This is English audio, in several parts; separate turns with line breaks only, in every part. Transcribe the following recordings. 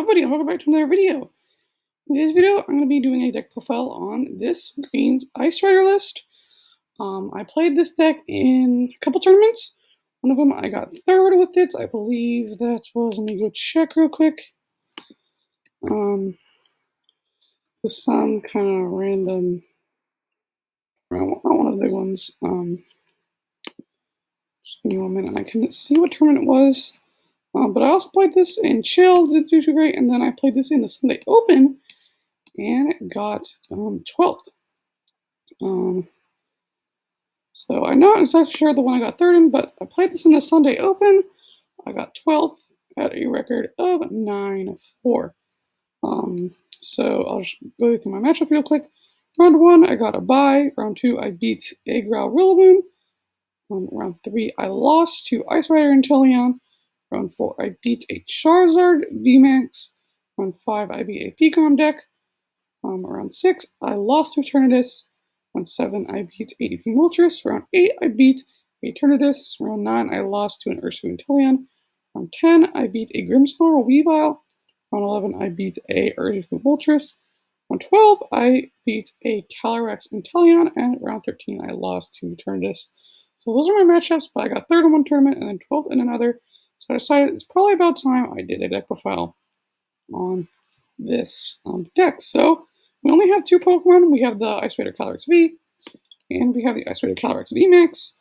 everybody, and welcome back to another video. In this video, I'm going to be doing a deck profile on this green Ice Rider list. I played this deck in a couple tournaments. One of them I got third with it. I believe that was, let me go check real quick. With some kind of random, not one of the big ones. Just give me 1 minute. I couldn't see what tournament it was. But I also played this in Chill, didn't do too great, and then I played this in the Sunday Open, and it got 12th. So I'm not exactly sure the one I got third in, but I played this in the Sunday Open. I got 12th at a record of 9-4. So I'll just go through my matchup real quick. Round 1, I got a bye. Round 2, I beat a Growl Rillaboom. Round 3, I lost to Ice Rider and Teleon. Round 4, I beat a Charizard VMAX. Round 5, I beat a Pecom deck. Round 6, I lost to Eternatus. Round 7, I beat ADP Moltres. Round 8, I beat a Eternatus. Round 9, I lost to an Urshifu Inteleon. Round 10, I beat a Grimmsnarl Weavile. Round 11, I beat a Urshifu Moltres. Round 12, I beat a Calyrex Inteleon. And round 13, I lost to Eternatus. So those are my matchups, but I got third in one tournament and then 12th in another. So I decided it's probably about time I did a deck profile on this deck. So we only have 2 Pokemon. We have the Ice Rider Calyrex V, and we have the Ice Rider Calyrex VMAX.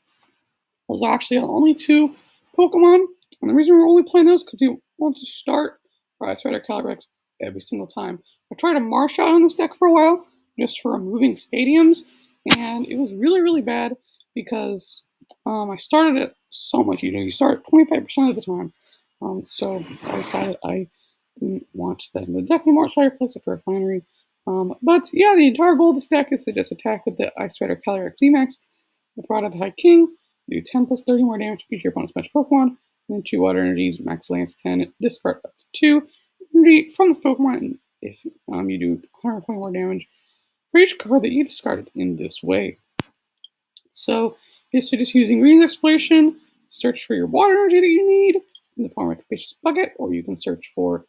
Those are actually the only 2 Pokemon. And the reason we're only playing those is because we want to start our Ice Rider Calyrex every single time. I tried a Marsh out on this deck for a while, just for removing stadiums, and it was really, really bad because I started it so much. You start 25% of the time. So I decided I didn't want that in the deck anymore, so I replaced it for a Flannery. But yeah, the entire goal of this deck is to just attack with the Ice Rider Calyrex VMAX with Rod of the High King, do 10 plus 30 more damage to each of your opponent's special Pokemon, and then 2 Water Energies, Max Lance 10, discard up to 2 energy from this Pokemon, and if you do 120 more damage for each card that you discarded in this way. So basically just using Green's Exploration, search for your water energy that you need in the form of a Capacious Bucket, or you can search for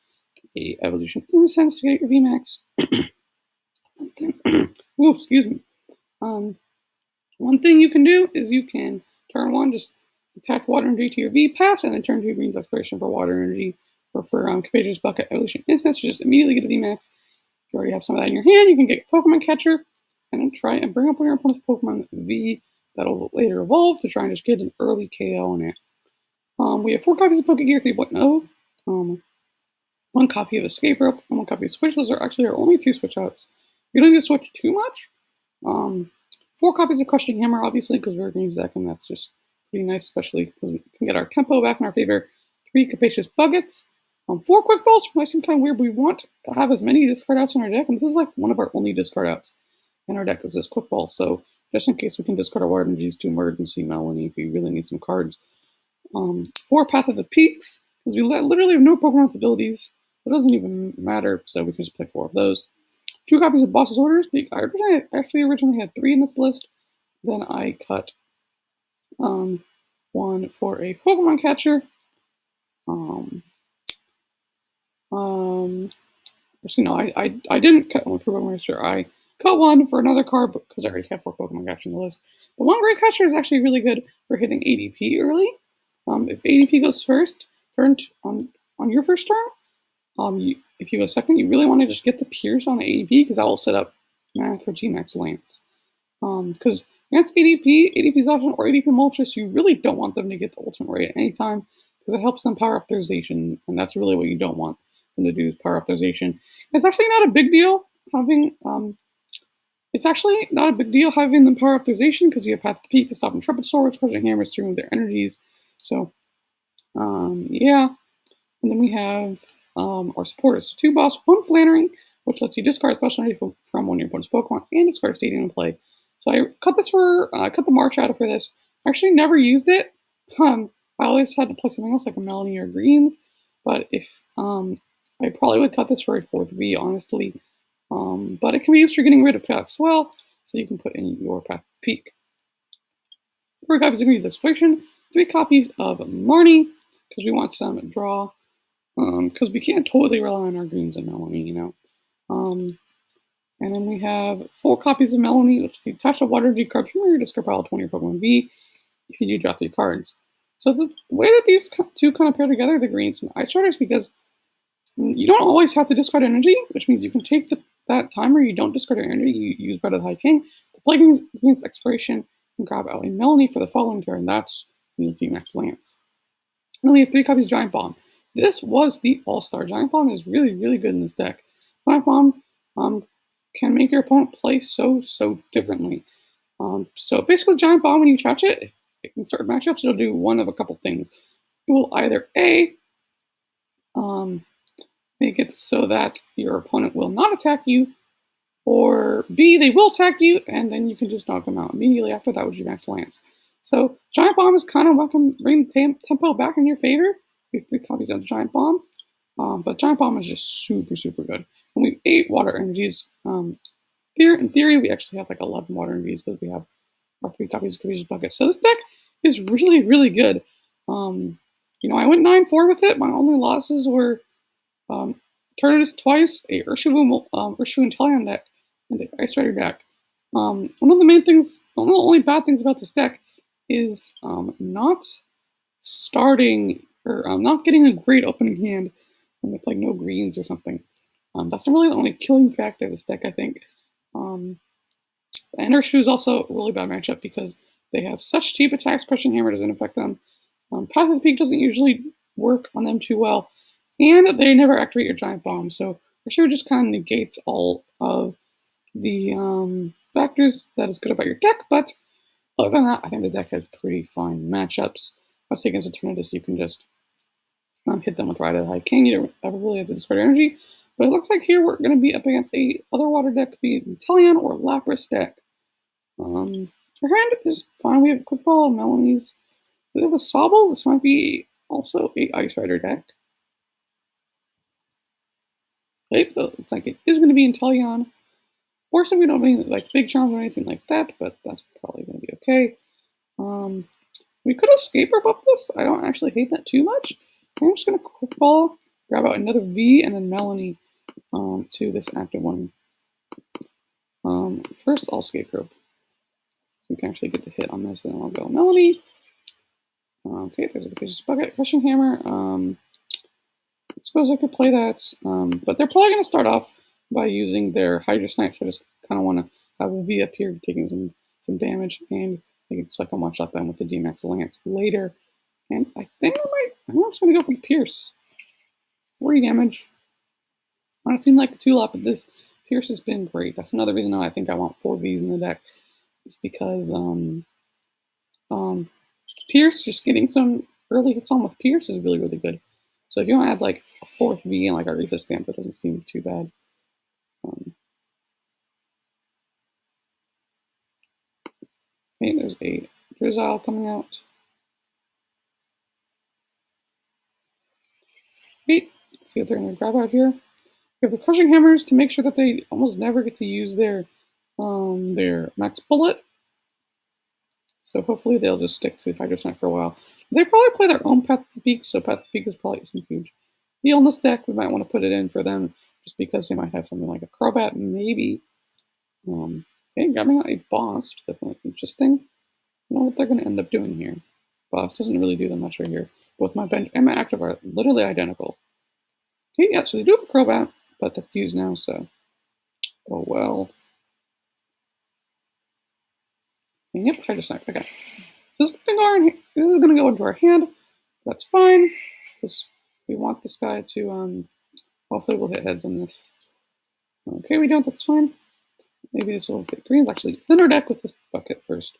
a Evolution Incense to get your VMAX. Oh, excuse me. One thing you can do is you can turn 1, just attach water energy to your V pass, and then turn 2 Green's Exploration for water energy, or for Capacious Bucket Evolution Incense to just immediately get a VMAX. If you already have some of that in your hand, you can get Pokemon Catcher, and then try and bring up one of your opponent's Pokemon V that'll later evolve to try and just get an early KO on it. We have 4 copies of Pokegear 3.0, 1 copy of Escape Rope, and 1 copy of Switch. Those are actually our only 2 switch outs. You don't need to switch too much. 4 copies of Crushing Hammer, obviously, because we're going to use that, and that's just pretty nice, especially because we can get our tempo back in our favor. 3 Capacious Buckets. 4 Quick Balls might seem kind of weird, but we want to have as many discard outs in our deck, and this is like one of our only discard outs in our deck is this Quick Ball, so just in case we can discard our water energies to Emergency Melanie if we really need some cards. 4 Path of the Peaks, because we literally have no Pokemon with abilities. It doesn't even matter, so we can just play 4 of those. 2 copies of Boss's Orders. I originally had 3 in this list. Then I cut 1 for a Pokemon Catcher. Actually, no, I didn't cut 1 for Pokemon Catcher. I cut 1 for another card because I already have 4 Pokemon Catcher in the list. The 1 Great Catcher is actually really good for hitting ADP early. If ADP goes first, on your first turn, if you go second, you really want to just get the Pierce on the ADP because that will set up math for G-Max Lance. Because against ADP's option, or ADP Moltres, you really don't want them to get the ultimate rate at any time because it helps them power up their Zation, and that's really what you don't want them to do is power up their Zation. It's actually not a big deal having them power up their Zation because you have Path to Peak to stop Intrepid Swords, Crushing Hammers to remove their energies. So, yeah. And then we have our supporters. So 2 Boss, 1 Flannery, which lets you discard special energy from one of your opponent's Pokemon and discard a Stadium in play. So I cut the Marsh out for this. I actually never used it. I always had to play something else like a Melanie or Greens. But if I probably would cut this for a 4th V, honestly. But it can be used for getting rid of Chaos as well, so you can put in your Path to Peak. 4 copies of Green's Exploration, 3 copies of Marnie, because we want some draw. because we can't totally rely on our greens and Melanie, you know. Um, and then we have 4 copies of Melanie, which is the attach a water energy card from your discard pile 20 Pokemon V if you do drop 3 cards. So the way that these two kind of pair together, the greens and ice riders, because you don't always have to discard energy, which means you can take that time where you don't discard your energy, you use Breath of the High King, to play Green's Exploration and grab out a Melanie for the following turn. That's the Max Lance. And then we have 3 copies of Giant Bomb. This was the All-Star. Giant Bomb is really, really good in this deck. Giant Bomb um, can make your opponent play so differently. So basically, Giant Bomb, when you attach it, in certain matchups, it'll do one of a couple things. It will either A, um, make it so that your opponent will not attack you, or B, they will attack you, and then you can just knock them out immediately after that with your Max Lance. So Giant Bomb is kind of what can bring tempo back in your favor. We have 3 copies of Giant Bomb, but Giant Bomb is just super good. And we have 8 water energies. In theory, we actually have like 11 water energies because we have our 3 copies of Caprice's Bucket. So this deck is really good. I went 9-4 with it. My only losses were Turtles twice, a Urshifu Inteleon deck, and the Ice Rider deck. One of the only bad things about this deck is not starting or not getting a great opening hand with like no greens or something. That's really the only killing factor of this deck, I think. And Urshifu is also a really bad matchup because they have such cheap attacks. Crushing Hammer doesn't affect them. Path of the Peak doesn't usually work on them too well. And they never activate your Giant Bomb. So Urshifu just kind of negates all of the factors that is good about your deck. But other than that, I think the deck has pretty fine matchups. Especially against Eternatus, you can just hit them with Ride of the High King. You don't ever really have to discard energy. But it looks like here we're going to be up against a other water deck, be it Inteleon or Lapras deck. Our hand is fine. We have Quick Ball, Melanie's. We have a Sobble. This might be also a Ice Rider deck. Okay, so it looks like it is going to be Inteleon. Fortunately, we don't have any like big charms or anything like that, but that's probably going to be okay. We could escape or buff this. I don't actually hate that too much. I'm just going to Quick Ball, grab out another V, and then Melanie to this active one. First, I'll Escape Rope. So we can actually get the hit on this, and then I'll go Melanie. Okay, there's a Caprice's Bucket, Crushing Hammer. I suppose I could play that, but they're probably going to start off by using their Hydro Snipe, so I just kind of want to have a V up here taking some damage, and I think it's like a one-shot them with the D-Max Lance later. And I think I'm just going to go for the Pierce. 40 damage. I don't seem like a Tulip, but this Pierce has been great. That's another reason why I think I want 4 Vs in the deck. It's because Pierce, just getting some early hits on with Pierce is really good. So if you want to add like a 4th V and like a Resist Stamp, that doesn't seem too bad. Okay, there's a Drizzile coming out. Okay, let's see what they're going to grab out here. We have the Crushing Hammers to make sure that they almost never get to use their Max Bullet. So hopefully they'll just stick to Hydro Snipe for a while. They probably play their own Path of the Peak, so Path of the Peak is probably some huge deal in this deck. We might want to put it in for them just because they might have something like a Crobat, maybe. Okay, grabbing out a Boss, definitely interesting. I don't know what they're going to end up doing here. Boss doesn't really do that much right here. Both my bench and my active are literally identical. Okay, yeah, so they do have a Crobat, but that's used now, so. Oh well. And yep, Hydro Snipe. Okay. This is going to go into our hand. That's fine, because we want this guy to, hopefully we'll hit heads on this. Okay, we don't, that's fine. Maybe this will hit greens. Actually, thin our deck with this bucket first.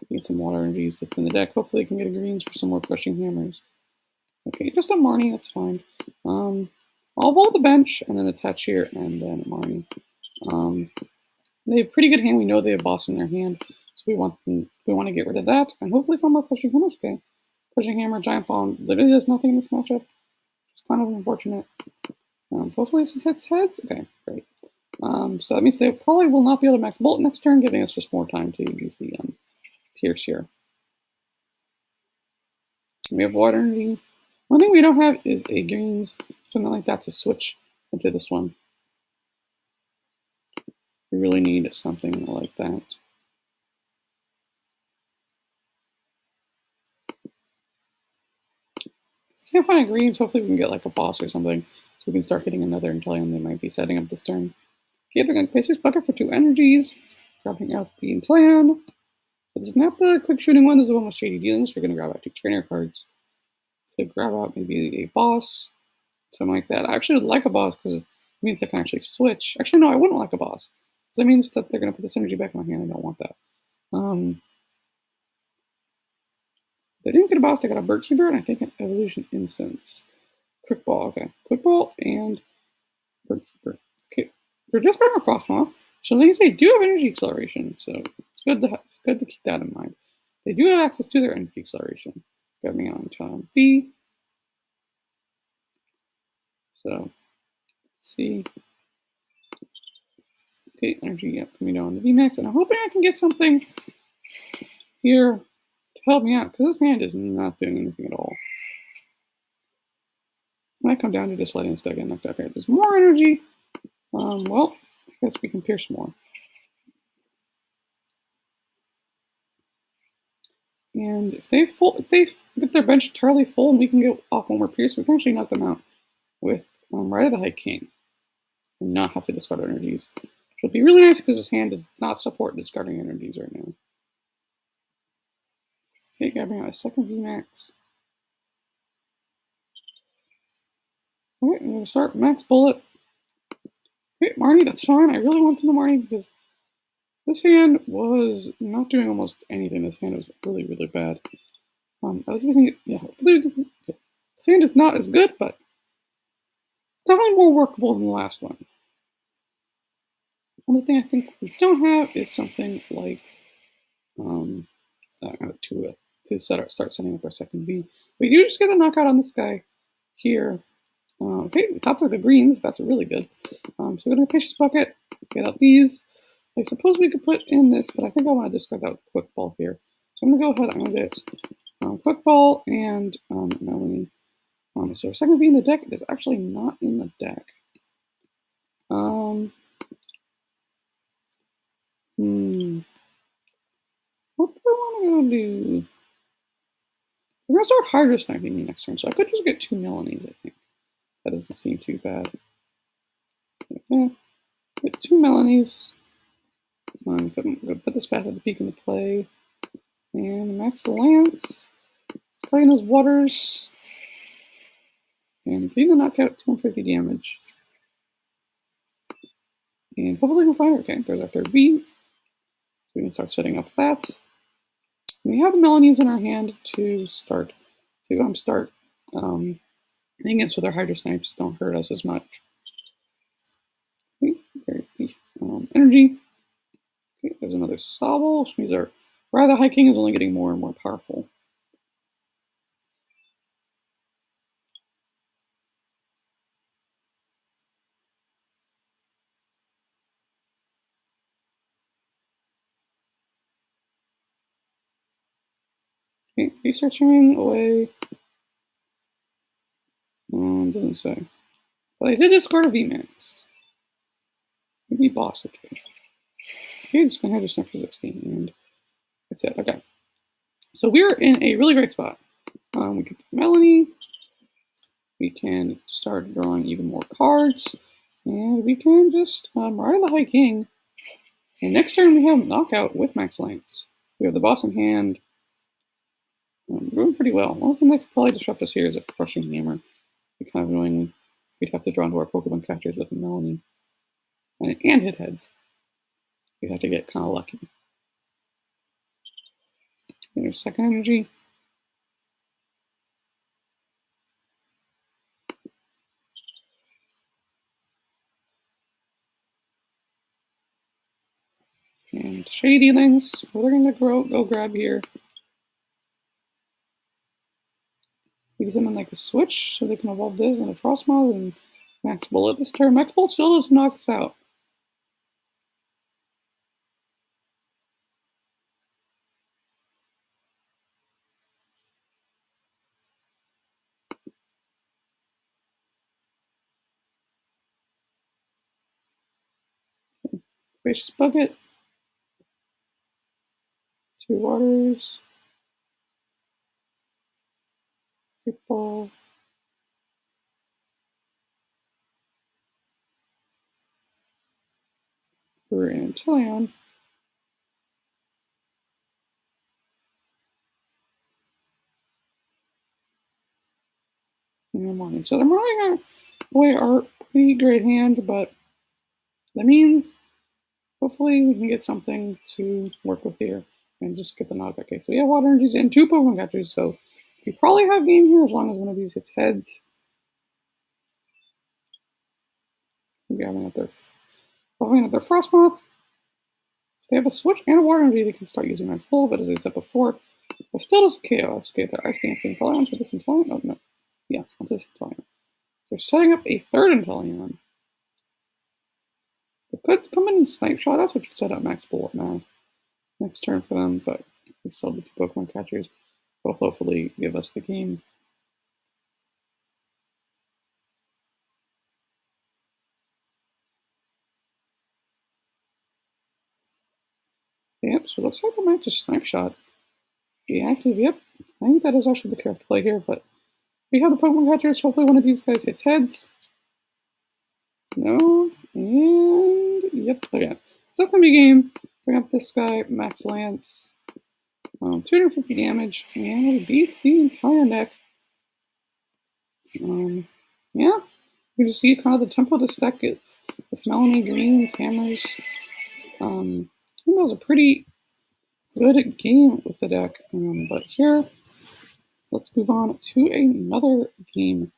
Need some water energies to thin the deck. Hopefully I can get a greens for some more Crushing Hammers. Okay, just a Marnie, that's fine. I'll vault the bench and then attach here and then a Marnie. They have pretty good hand. We know they have Boss in their hand, so we want to get rid of that and hopefully find more Crushing Hammers. Okay, Crushing Hammer, Giant Bomb literally does nothing in this matchup. It's kind of unfortunate. Hopefully it hits heads. Okay, great. So that means they probably will not be able to Max Bolt next turn, giving us just more time to use the Pierce here. We have Water Energy. One thing we don't have is a greens, something like that to switch into this one. We really need something like that. If we can't find a greens, hopefully we can get like a boss or something, so we can start hitting another and telling them they might be setting up this turn. Okay, they're going to place this bucket for 2 energies, grabbing out the plan. So this is not the quick shooting one, this is the one with shady dealings. We're going to grab out 2 trainer cards. Could grab out maybe a boss, something like that. I actually would like a boss because it means I can actually switch. Actually, no, I wouldn't like a boss because that means that they're going to put this energy back in my hand. I don't want that. They didn't get a boss, they got a bird keeper and I think an evolution incense. Quick ball, okay. Quick ball and bird keeper. Okay, they're just a frost moth. So they do have energy acceleration, so it's good to keep that in mind. They do have access to their energy acceleration. Grabbing out on V. So see. Okay, energy, yep, coming down on the VMAX, and I'm hoping I can get something here to help me out, because this hand is not doing anything at all. Might come down to just letting this guy get knocked out. Okay, there's more energy. Well, I guess we can pierce more. And if they get their bench entirely full and we can get off one more pierce, we can actually knock them out with Ride of the High King and not have to discard energies. Which would be really nice because this hand does not support discarding energies right now. Okay, grabbing out a second VMAX. Alright, I'm going to start Max Bullet. Okay, Marnie, that's fine. I really want them to Marnie because this hand was not doing almost anything. This hand was really, really bad. I think we can get, yeah, hopefully this hand is not as good, but definitely more workable than the last one. Only thing I think we don't have is something like start setting up our second V. We do just get a knockout on this guy here. Okay, we topped with the greens. That's really good. So we're going to pitch this bucket, get out these. I suppose we could put in this, but I think I want to discard that with quick ball here. So I'm going to go ahead. I'm going to get quick ball and Melanie. So our second V in the deck is actually not in the deck. What do I want to go do? We're going to start Hydro Sniping me next turn, so I could just get 2 Melanies, I think. That doesn't seem too bad. Get 2 Melanies. I'm going to put this Path of the Peak into play. And Max Lance. It's cutting those waters. And getting the knockout, 250 damage. And hopefully we can find her. Okay, there's our third V. So we can start setting up that. We have the Melanies in our hand to start hitting it so their Hydro Snipes don't hurt us as much. Okay, there's the energy. Okay, there's another Sobble, which means our Rather High King is only getting more and more powerful. Okay, researching away. Doesn't say. But I did discard a VMAX. Maybe boss, okay. Okay, just gonna have just for 16, and that's it. Okay. So we're in a really great spot. We can Melanie. We can start drawing even more cards. And we can just Ride the High King. And next turn we have Knockout with Max Lance. We have the boss in hand. Doing pretty well. One thing that could probably disrupt us here is a Crushing Hammer. Be kind of annoying. We'd have to draw into our Pokemon catchers with a Melanie. And hit heads. We'd have to get kind of lucky. And there's second energy. And Shady Dealings. We're going to go grab here. We give them like a switch so they can evolve this and a Frostmoth and Max Bullet this turn. Max Bullet still doesn't knock us out. Spacious Bucket, 2 waters, Great Ball, and Tillion. In the morning. So they're moving away our pretty great hand, but that means hopefully we can get something to work with here and just get the knockout. Okay, so we have water energies and 2 Pokemon catchers, so we probably have game here as long as one of these hits heads. Grabbing at their Frostmoth. If they have a switch and a water energy, they can start using Man's Pull, but as I said before, it still does chaos. Okay, they're Ice Dancing. Probably onto this Inteleon. Oh no. Yeah, onto this Inteleon. So they're setting up a third Inteleon. They could come in and Snipe Shot us, which would set up Max Bullet now. Next turn for them, but we still have the 2 Pokemon catchers. Will hopefully give us the game. Yep, so it looks like I might just Snipe Shot. Be active, yep. I think that is actually the correct play here, but we have the Pokemon catchers. Hopefully one of these guys hits heads. No, and yep, okay. So that's gonna be a game. Bring up this guy, Max Lance. 250 damage, and we beat the entire deck. Yeah, you can see kind of the tempo this deck gets with Melanie Greens, Hammers. I think that was a pretty good game with the deck. But here, let's move on to another game.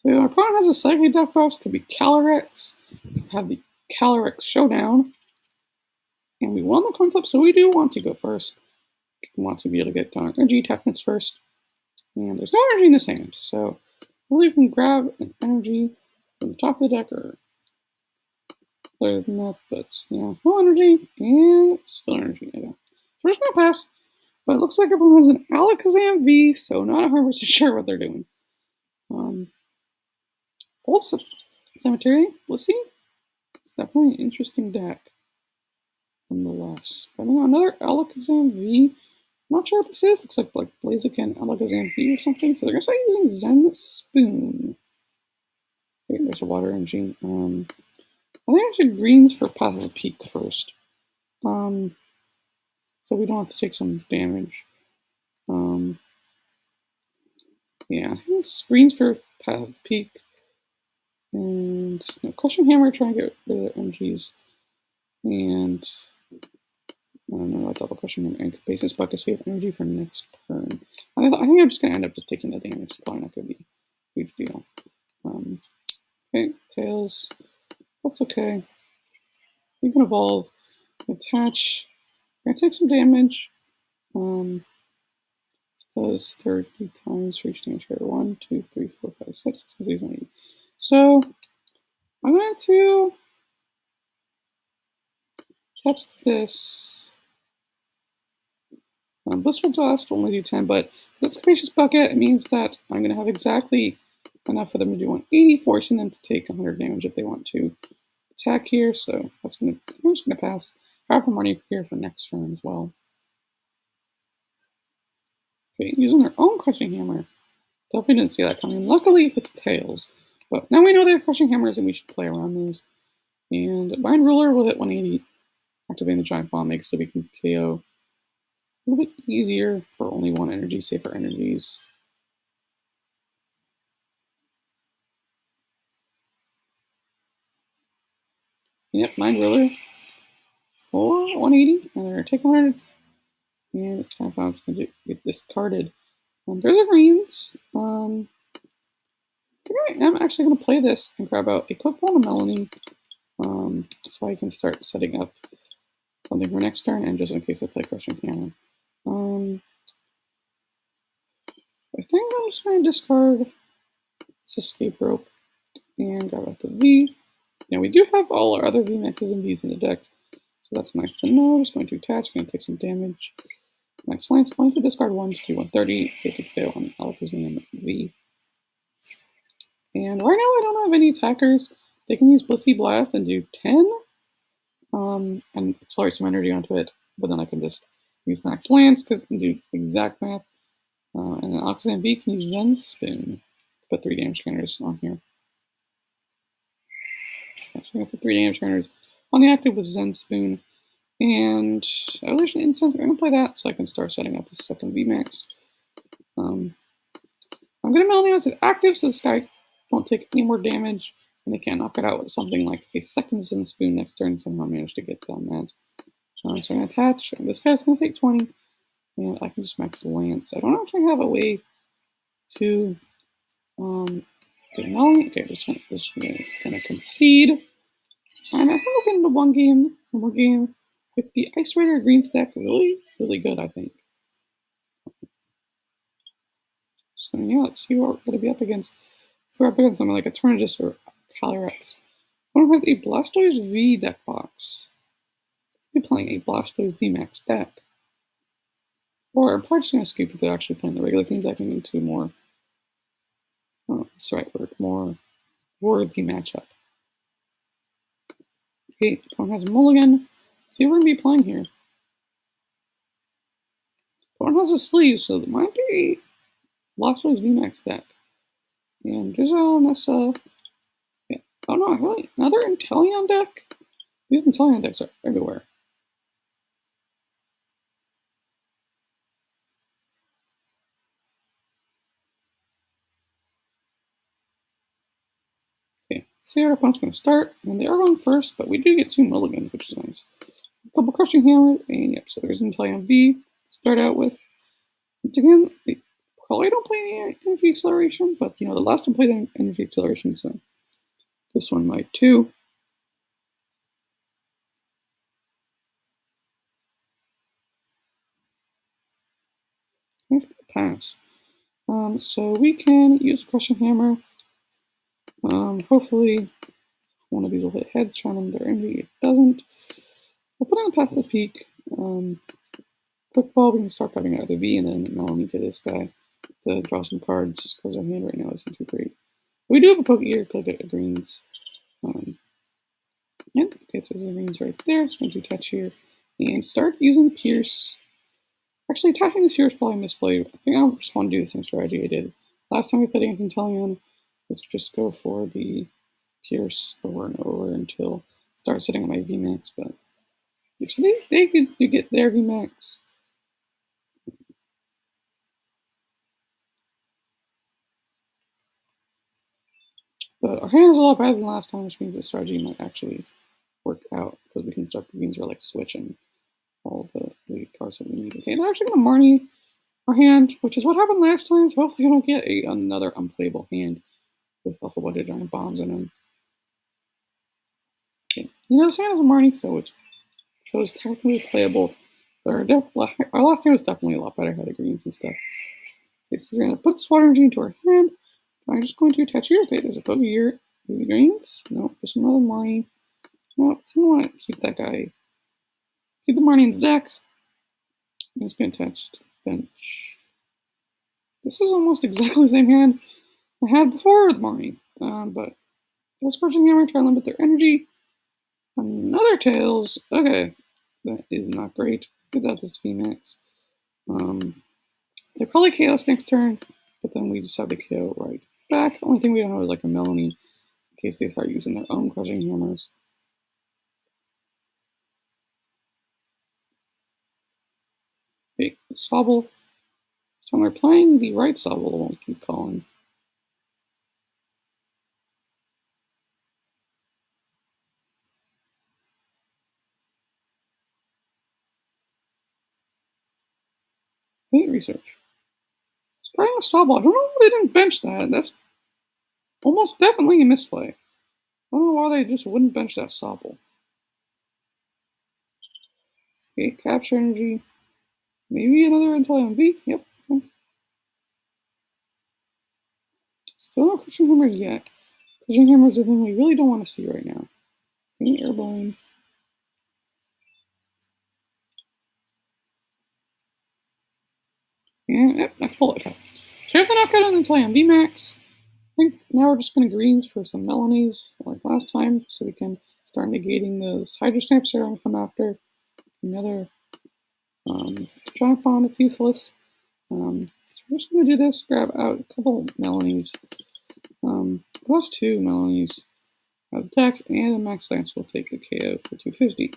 So our opponent has a Psychic deck box, could be Calyrex. We have the Calyrex Showdown. And we won the coin flip, so we do want to go first. We want to be able to get down our energy techniques first. And there's no energy in this hand, so really we can grab an energy from the top of the deck or other than that, but yeah, no energy and still energy. Okay. So we're just gonna pass. But it looks like everyone has an Alakazam V, so not 100% sure what they're doing. Old Cemetery, let's see. It's definitely an interesting deck. Nonetheless. I don't know, another Alakazam V. Not sure what this is. Looks like Blaziken Alakazam V or something. So they're gonna start using Zen Spoon. Okay, there's a water energy. I think actually greens for Path of the Peak first. So we don't have to take some damage. Yeah, it's greens for Path of the Peak. And Crushing Hammer, trying to get rid of the energies. And I don't know, I double Crushing Hammer and Basis Bucket save energy for next turn. I think I'm just gonna end up just taking the damage. It's probably not gonna be a huge deal. Okay, Tails. That's okay. You can evolve, attach. I'm gonna take some damage. Does 30 times for each damage here. 1, 2, 3, 4, 5, 6, 7, 8. So I'm going to touch this. Blissful Dust will only do 10, but that's Capacious Bucket. It means that I'm going to have exactly enough for them to do 180, forcing them to take 100 damage if they want to attack here. So I'm just going to pass. I have the money here for next turn as well. Okay, using their own Crushing Hammer. Definitely didn't see that coming. Luckily, it's Tails. But now we know they have Crushing Hammers and we should play around those. And Mind Ruler will hit 180, activating the Giant Bomb, makes so we can KO a little bit easier for only one energy, safer energies. Yep, Mind Ruler for 180, and they're going to take 100. And it's Giant Bomb's going to get discarded. There's a greens. I'm actually going to play this and grab out a Quick Ball to Melanie. So I can start setting up something for next turn, and just in case I play Crushing Hammer. I think I'm just going to discard this Escape Rope and grab out the V. Now we do have all our other VMAXs and Vs in the deck, so that's nice to know. Just going to attach, going to take some damage. Max Lance, going to discard 1 to do 130, hit the KO on Alakazam V. And right now I don't have any attackers. They can use Blissey Blast and do 10, and accelerate some energy onto it, but then I can just use Max Lance because it can do exact math. And then Alakazam V can use Zen Spoon to put 3 damage counters on here. Okay, so I'm going to put 3 damage counters on the active with Zen Spoon. And Evolution Incense, I'm going to play that so I can start setting up the second VMAX. I'm going to Melody out to the active so this guy won't take any more damage, and they can't knock it out with something like a second Zen Spoon next turn. Somehow managed to get down that. So I'm going to attach, and this guy's going to take 20, and I can just Max Lance. I don't actually have a way to get Melody. Okay, just going to concede. And I think we'll get into one more game with the Ice Rider green stack. Really, really good, I think. So yeah, let's see what we're going to be up against. If we're up against something like a Tornadus or Calyrex. I want to have a Blastoise V deck box. I'll be playing a Blastoise VMAX deck. Or I'm probably just going to skip if they're actually playing the regular things. I can into more, that's the right word, more worthy matchup. Okay, Pokemon has a mulligan. Let's see what we're going to be playing here. Pokemon has a sleeve, so it might be a Blastoise VMAX deck. And Drizzle, Nessa. Yeah. Oh no, really? Another Inteleon deck? These Inteleon decks are everywhere. Okay, see our opponent's going to start, and they are going first, but we do get 2 mulligans, which is nice. A couple Crushing Hammer, and yep, so there's Inteleon V to start out with. Once again, they probably don't play any Energy Acceleration, but the last one played Energy Acceleration, so this one might too. Pass. So we can use a Crushing Hammer. Hopefully one of these will hit heads, charm their energy. It doesn't. We'll put on the Path of the Peak. Quick Ball, we can start cutting out the V and then Melanie to this guy to draw some cards because our hand right now isn't too great. We do have a Poke-Ear, click it, greens. Yeah, okay, so there's the greens right there. So I'm going to attach here and start using Pierce. Actually, attaching this here is probably a misplay. I think I just want to do the same strategy I did last time we played against Inteleon. Let's just go for the Pierce over and over until I start setting up my VMAX. But so they could get their VMAX. But our hand is a lot better than last time, which means the strategy might actually work out because we can start being like switching all the cards that we need. Okay, they're actually going to Marnie our hand, which is what happened last time. So hopefully I don't get another unplayable hand with a whole bunch of giant bombs in them. Okay. This hand is a Marnie, so it's technically playable. Our last hand was definitely a lot better. Had the greens and stuff. Okay, so we're going to put this water energy into our hand. I'm just going to attach here. Okay, there's a Poke here. Maybe greens. No, there's another Marnie. No, I don't want to keep that guy. Keep the Marnie in the deck. I'm just going to attach to the bench. This is almost exactly the same hand I had before with Marnie. But this Crushing Hammer, try to limit their energy. Another Tails. Okay, that is not great. Get that this VMAX. They probably KO's next turn, but then we just have the KO right back. Only thing we don't have is like a Melanie in case they start using their own Crushing Hammers. Okay, Sobble. So we're playing the right Sobble, I won't keep calling. Hate research. Spraying a Sobble. I don't know why they didn't bench that. That's almost definitely a misplay. I don't know why they just wouldn't bench that Sobble. Okay, capture energy. Maybe another Inteleon V. Yep. Okay. Still no Crushing Hammers yet. Crushing Hammers are the thing we really don't want to see right now. Okay, Airborne. And yep, next bullet. Okay. So if they're not good until I am VMAX, I think now we're just going to greens for some melonies like last time, so we can start negating those hydro snipes that are going to come after. Another giant bomb that's useless. So we're just going to do this, grab out a couple melonies. The last two melonies out of the deck, and the max lance will take the KO for 250.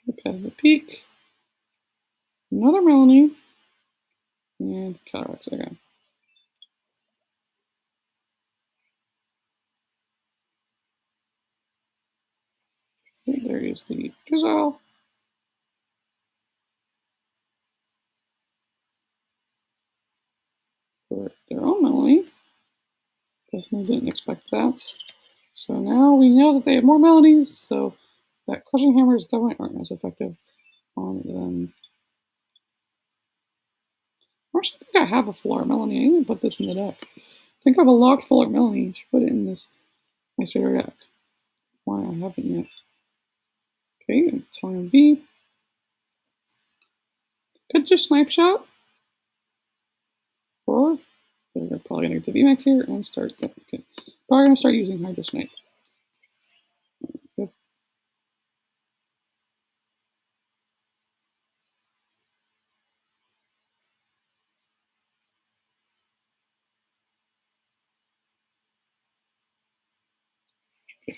Repetitive peak. Another melony. And Calyrex again. There is the Drizzle. For their own melony. Definitely didn't expect that. So now we know that they have more melodies, so that crushing hammers definitely aren't as effective on them. Actually, I think I have a full art melody. I even put this in the deck. I think I have a locked full art melody. I should put it in this nice deck. Why I haven't yet. Okay, time V. Could just snipe shot. Or they're probably gonna get the VMAX here and start. Okay. Probably gonna start using Hydro Snipe. Yep.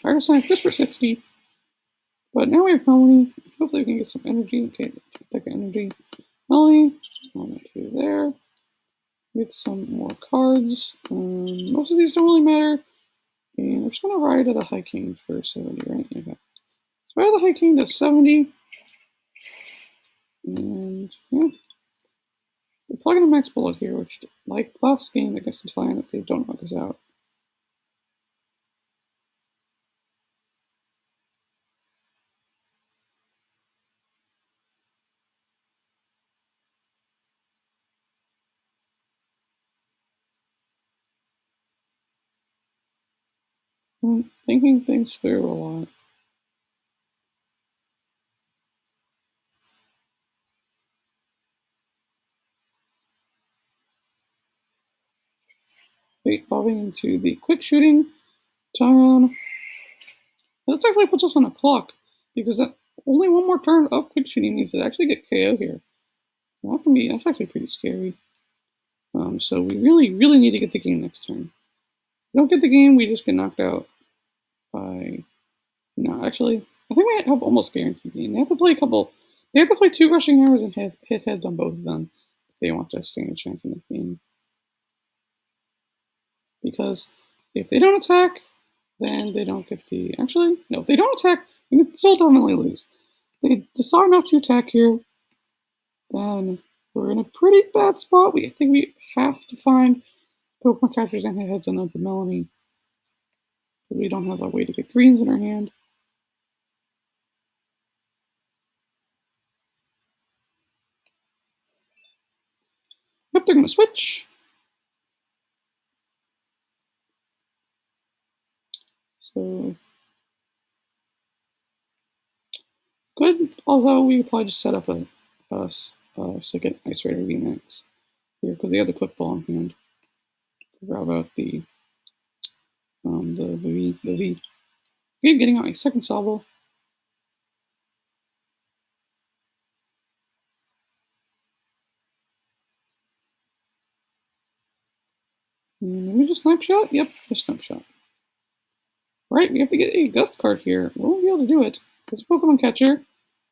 Hydro Snipe just for 60. But now we have Melanie. Hopefully we can get some energy. Okay, take energy. Melanie. 1 2 there. Get some more cards. Most of these don't really matter. And we're just gonna ride to the High King for 70, right? Okay. So ride the High King to 70. And yeah. They're probably gonna max bullet here, which like last game against the Italian, they don't knock us out. I'm thinking things through a lot. Evolving into the quick shooting turn. That actually puts us on a clock because that only one more turn of quick shooting means to actually get KO here. That's actually pretty scary. So we really need to get the game next turn. If we don't get the game, we just get knocked out by. No, actually, I think we have almost guaranteed game. They have to play a couple. They have to play 2 rushing hammers and hit heads on both of them if they want to stand a chance in the game. Because if they don't attack, then they don't get the. Actually, no, if they don't attack, we can still definitely lose. If they decide not to attack here, then we're in a pretty bad spot. I think we have to find Pokemon catchers and hit heads on the Melanie. We don't have a way to get greens in our hand. Yep, they're gonna switch. So good. Although we could probably just set up a second Ice Raider VMAX here because they have the quick ball in hand. Grab out the V. Okay, getting out my second salvo. And let me just snapshot. Yep, just snapshot. Right, we have to get a gust card here. We won't be able to do it because Pokemon Catcher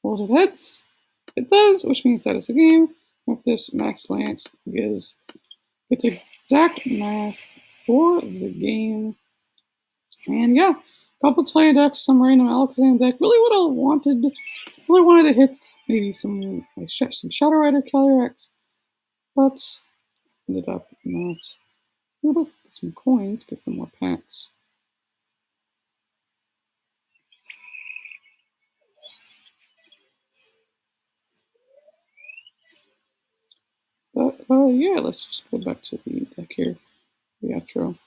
rolls of heads. It does, which means that is a game. With this Max Lance gives it's exact math for the game. And yeah, couple Tire decks, some random Alakazam deck. Really wanted to hit maybe some Shadow Rider Calyrex, but ended up not. We'll get some coins, get some more packs. But yeah, let's just go back to the deck here, the outro.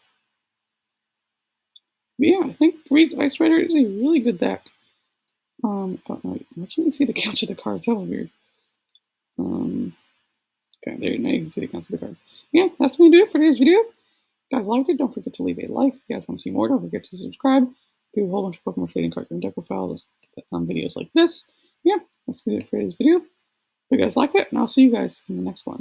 But yeah, I think Reed's Ice Rider is a really good deck. Oh, no, I can't see the counts of the cards. That was weird. Um, okay, there now you can see the counts of the cards. Yeah, that's gonna do it for today's video. If you guys liked it, don't forget to leave a like. If you guys want to see more, don't forget to subscribe. Do a whole bunch of Pokemon trading card game deck profiles on videos like this. Yeah, that's gonna do it for today's video. If you guys liked it, and I'll see you guys in the next one.